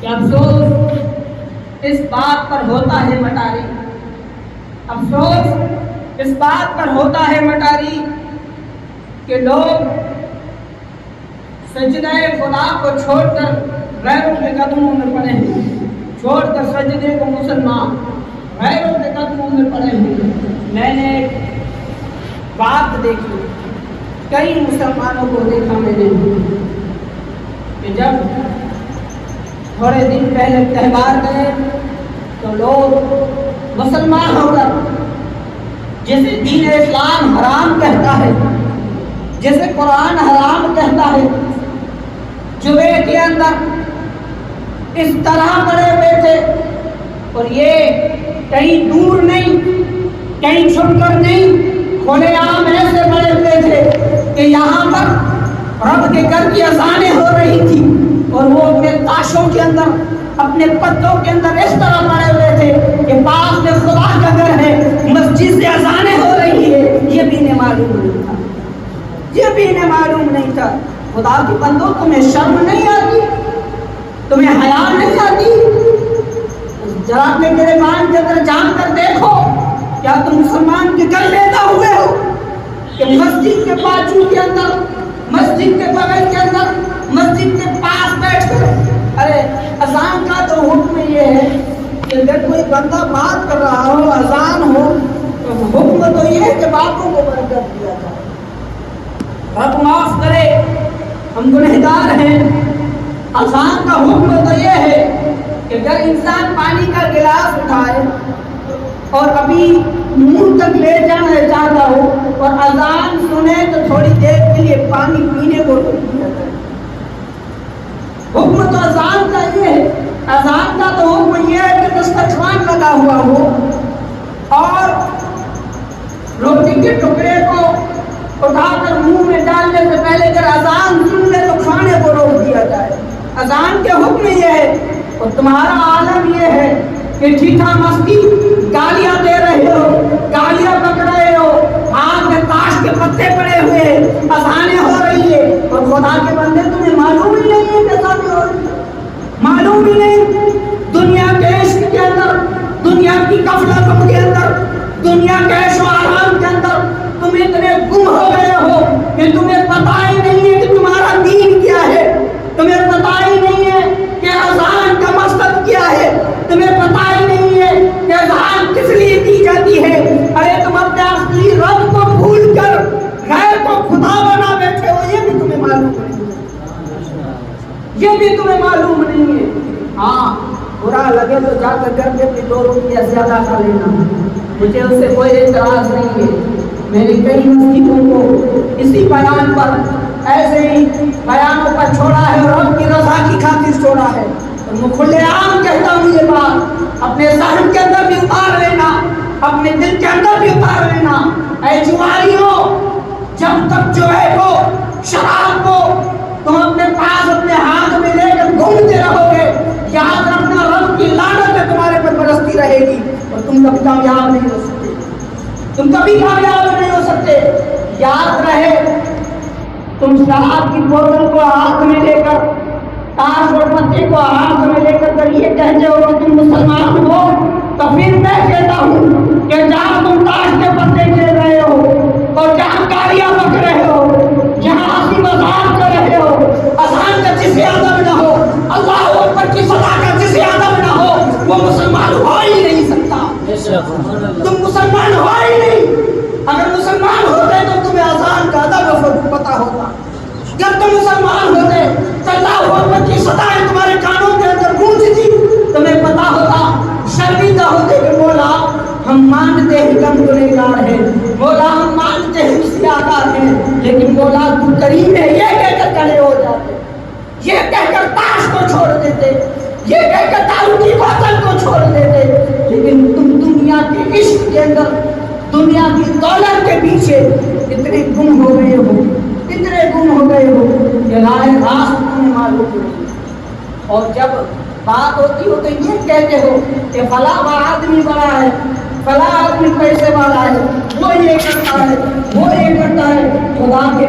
کہ افسوس اس بات پر ہوتا ہے مٹاری، افسوس اس بات پر ہوتا ہے مٹاری کہ لوگ سجدہ خدا کو چھوڑ کر غیروں کے قدموں میں پڑے ہیں، چھوڑ کر سجدے کو مسلمان غیروں کے قدموں میں پڑے ہیں۔ میں نے بات دیکھی، کئی مسلمانوں کو دیکھا میں نے کہ جب تھوڑے دن پہلے تہوار گئے تو لوگ مسلمان ہو کر جسے دین اسلام حرام کہتا ہے، جسے قرآن حرام کہتا ہے، جمعے کے اندر اس طرح پڑے ہوئے تھے، اور یہ کہیں دور نہیں، کہیں چھپ کر نہیں، کھلے عام ایسے پڑے ہوئے تھے کہ یہاں پر رب کے گھر کی اذانیں ہو رہی تھی اور وہ اپنے تاشوں کے اندر، اپنے پتوں کے اندر اس طرح پڑے ہوئے تھے کہ پاس میں خدا کا گھر ہے، مسجد سے اذانیں ہو رہی ہے۔ یہ بھی انہیں معلوم نہیں تھا، یہ بھی انہیں معلوم نہیں تھا۔ خدا کی بندوں، تمہیں شرم نہیں آتی؟ تمہیں حیا نہیں آتی؟ ذرا اپنے گریبان کے اندر جان کر دیکھو، کیا تم مسلمان کے گھر پیدا ہوئے ہو کہ مسجد کے بازو کے اندر، مسجد کے بغل کے اندر، مسجد کے پاس بیٹھ کر؟ ارے اذان کا تو حکم یہ ہے کہ اگر کوئی بندہ بات کر رہا ہو، اذان ہو، تو حکم تو یہ ہے کہ باتوں کو بند کر دیا جائے۔ رب معاف کرے، ہم گنہگار ہیں۔ اذان کا حکم تو یہ ہے کہ اگر انسان پانی کا گلاس اٹھائے اور ابھی منہ تک لے جانا چاہتا ہو اور اذان سنے تو تھوڑی دیر کے لیے پانی پینے کو روک دیا جائے۔ حکم تو اذان کا یہ ہے، اذان کا تو حکم یہ ہے کہ دسترخوان لگا ہوا ہو اور روٹی کے ٹکڑے کو اٹھا کر منہ میں ڈالنے سے پہلے اگر اذان سن لے تو کھانے کو روک دیا جائے۔ اذان کے حکم یہ ہے، اور تمہارا عالم یہ ہے کہ ٹھیٹھا مستی گالیاں دے رہے ہو، گالیاں پک رہے ہو، ہاتھ میں تاش کے پتے پڑے ہوئے ہیں، اذانیں ہو رہی ہے، اور خدا کے بندے تمہیں معلوم ہی نہیں ہے کہ اذانیں ہو رہی ہے، معلوم ہی نہیں۔ دنیا کے عشق کے اندر، دنیا کی غفلتوں کے اندر، دنیا کے عیش و آرام کے اندر تم اتنے گم ہو گئے ہو کہ تمہیں پتہ ہی نہیں ہے کہ تمہارا دین کیا ہے، تمہیں پتہ ہی نہیں ہے کہ اذان کا مقصد کیا ہے، تمہیں پتہ ہی نہیں ہے کہ اذان کس لیے دی جاتی ہے۔ ارے تم اپنے اصلی رب کو بھول کر غیر کو خدا بنا بیٹھے ہو، یہ بھی تمہیں معلوم نہیں ہے، یہ بھی تمہیں معلوم نہیں ہے۔ ہاں، برا لگے تو جا کر گھر کے اپنی 2 روٹیاں زیادہ کھا لینا، مجھے اس سے کوئی اعتراض نہیں ہے۔ میں نے کئی مسجدوں کو اسی بیان پر، ایسے ہی بیانوں پر چھوڑا ہے اور رب کی رضا کی خاطر چھوڑا ہے، اور میں کھلے عام کہتا ہوں یہ بات، اپنے ذہن کے اندر بھی اتار لینا، اپنے دل کے اندر بھی اتار لینا۔ اے جواریوں، جب تک جو ہے کو شراب کو تم اپنے پاس اپنے ہاتھ میں لے کر گھومتے رہو گے، یاد رکھنا رب کی لعنت تمہارے پر برستی رہے گی اور تم کبھی کامیاب نہیں ہو سکتے، تم کبھی کامیاب نہیں ہو سکتے۔ یاد رہے، تم شراب کی بوتل کو ہاتھ میں لے کر، تاش اور پتے کو ہاتھ میں لے کر اگر یہ کہتے ہو کہ تم مسلمان ہو، تو پھر میں کہتا ہوں کہ جہاں تم تاش کے پتے کھیل رہے ہو اور جہاں گالیاں بک رہے ہو، جہاں ہنسی مذاق کر رہے ہو، اذان کا جسے ادب نہ ہو، اللہ اکبر کی صدا کا جسے ادب نہ ہو، وہ مسلمان ہو ہی نہیں سکتا۔ تم مسلمان ہو ہی نہیں۔ اگر مسلمان ہوتے تو تمہیں اذان کا ادب پتہ ہوتا، جب تم مسلمان ہوتے تو اللہ اکبر کی صدائیں تمہارے کانوں کے اندر گونجتی، تمہیں پتہ ہوتا، شرمندہ ہوتے کہ مولا ہم مانتے ہیں کم گنہگار ہیں، مولا ہم مانتے ہیں سیاہکار ہیں، لیکن مولا تو کریم ہے، یہ کہہ کر کھڑے ہو جاتے، یہ کہہ کر تاش کو چھوڑ دیتے، یہ کہہ کر دارو کی بوتل کو چھوڑ دیتے، لیکن تم دنیا کے عشق کے اندر، دنیا کی دولت کے پیچھے اتنے گم ہو گئے ہو، اتنے گم ہو گئے ہو کہ راہ راست تمہیں معلوم نہیں۔ اور جب بات ہوتی ہو تو یہ کہتے ہو کہ فلاں آدمی بڑا ہے، فلاں آدمی پیسے والا ہے، وہ یہ کرتا ہے، وہ یہ کرتا ہے۔ خدا کے